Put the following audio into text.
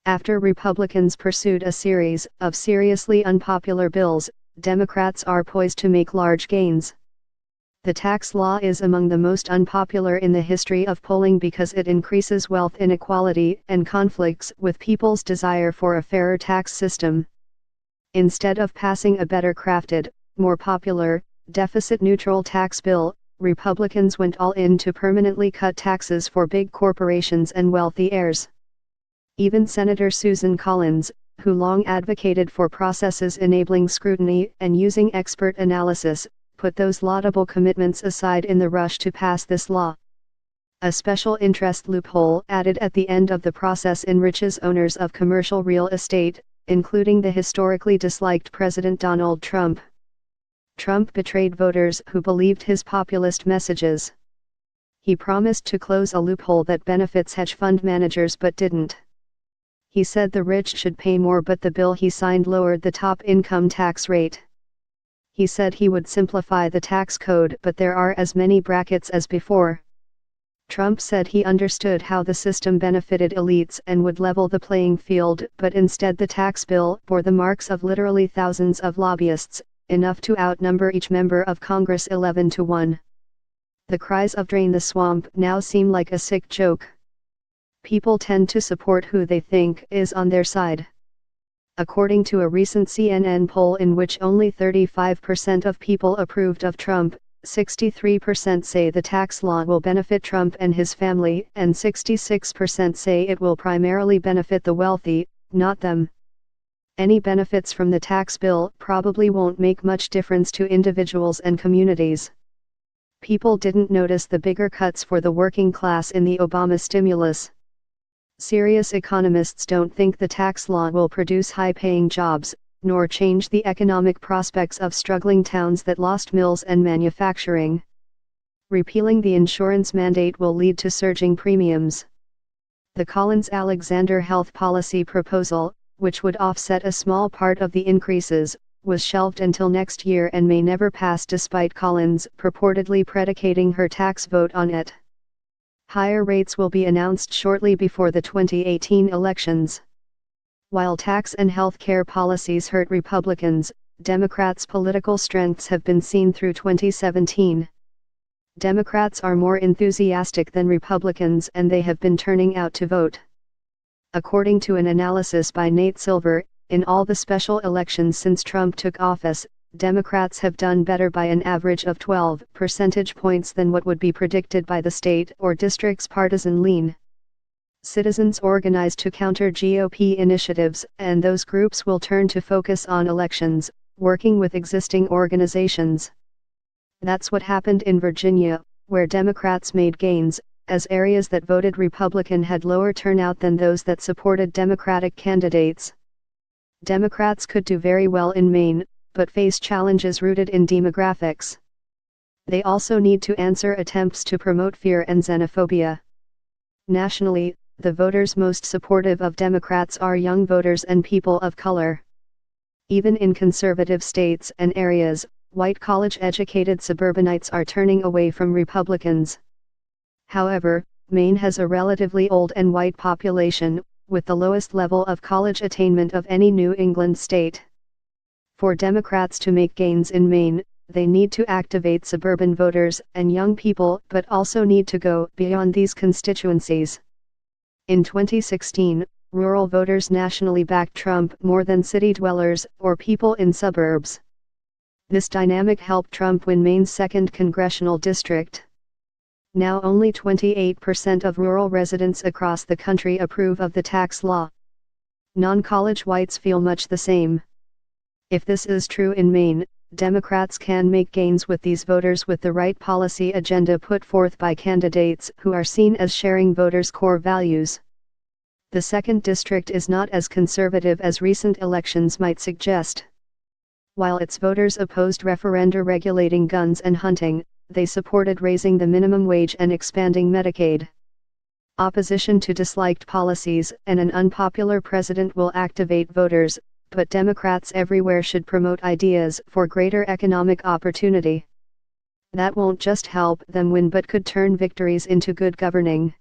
After Republicans pursued a series of seriously unpopular bills, Democrats are poised to make large gains. The tax law is among the most unpopular in the history of polling because it increases wealth inequality and conflicts with people's desire for a fairer tax system. Instead of passing a better crafted, more popular, deficit-neutral tax bill, Republicans went all in to permanently cut taxes for big corporations and wealthy heirs. Even Senator Susan Collins, who long advocated for processes enabling scrutiny and using expert analysis, put those laudable commitments aside in the rush to pass this law. A special interest loophole added at the end of the process enriches owners of commercial real estate, including the historically disliked President Donald Trump. Trump betrayed voters who believed his populist messages. He promised to close a loophole that benefits hedge fund managers but didn't. He said the rich should pay more, but the bill he signed lowered the top income tax rate. He said he would simplify the tax code, but there are as many brackets as before. Trump said he understood how the system benefited elites and would level the playing field, but instead the tax bill bore the marks of literally thousands of lobbyists, enough to outnumber each member of Congress 11-1. The cries of "drain the swamp" now seem like a sick joke. People tend to support who they think is on their side. According to a recent CNN poll in which only 35% of people approved of Trump, 63% say the tax law will benefit Trump and his family, and 66% say it will primarily benefit the wealthy, not them. Any benefits from the tax bill probably won't make much difference to individuals and communities. People didn't notice the bigger cuts for the working class in the Obama stimulus. Serious economists don't think the tax law will produce high-paying jobs, nor change the economic prospects of struggling towns that lost mills and manufacturing. Repealing the insurance mandate will lead to surging premiums. The Collins-Alexander health policy proposal, which would offset a small part of the increases, was shelved until next year and may never pass despite Collins purportedly predicating her tax vote on it. Higher rates will be announced shortly before the 2018 elections. While tax and health care policies hurt Republicans, Democrats' political strengths have been seen through 2017. Democrats are more enthusiastic than Republicans and they have been turning out to vote. According to an analysis by Nate Silver, in all the special elections since Trump took office, Democrats have done better by an average of 12 percentage points than what would be predicted by the state or district's partisan lean. Citizens organized to counter GOP initiatives, and those groups will turn to focus on elections, working with existing organizations. That's what happened in Virginia, where Democrats made gains, as areas that voted Republican had lower turnout than those that supported Democratic candidates. Democrats could do very well in Maine, but face challenges rooted in demographics. They also need to answer attempts to promote fear and xenophobia. Nationally, the voters most supportive of Democrats are young voters and people of color. Even in conservative states and areas, white college-educated suburbanites are turning away from Republicans. However, Maine has a relatively old and white population, with the lowest level of college attainment of any New England state. For Democrats to make gains in Maine, they need to activate suburban voters and young people, but also need to go beyond these constituencies. In 2016, rural voters nationally backed Trump more than city dwellers or people in suburbs. This dynamic helped Trump win Maine's 2nd congressional district. Now only 28% of rural residents across the country approve of the tax law. Non-college whites feel much the same. If this is true in Maine, Democrats can make gains with these voters with the right policy agenda put forth by candidates who are seen as sharing voters' core values. The 2nd district is not as conservative as recent elections might suggest. While its voters opposed referenda regulating guns and hunting, they supported raising the minimum wage and expanding Medicaid. Opposition to disliked policies and an unpopular president will activate voters, but Democrats everywhere should promote ideas for greater economic opportunity. That won't just help them win but could turn victories into good governing.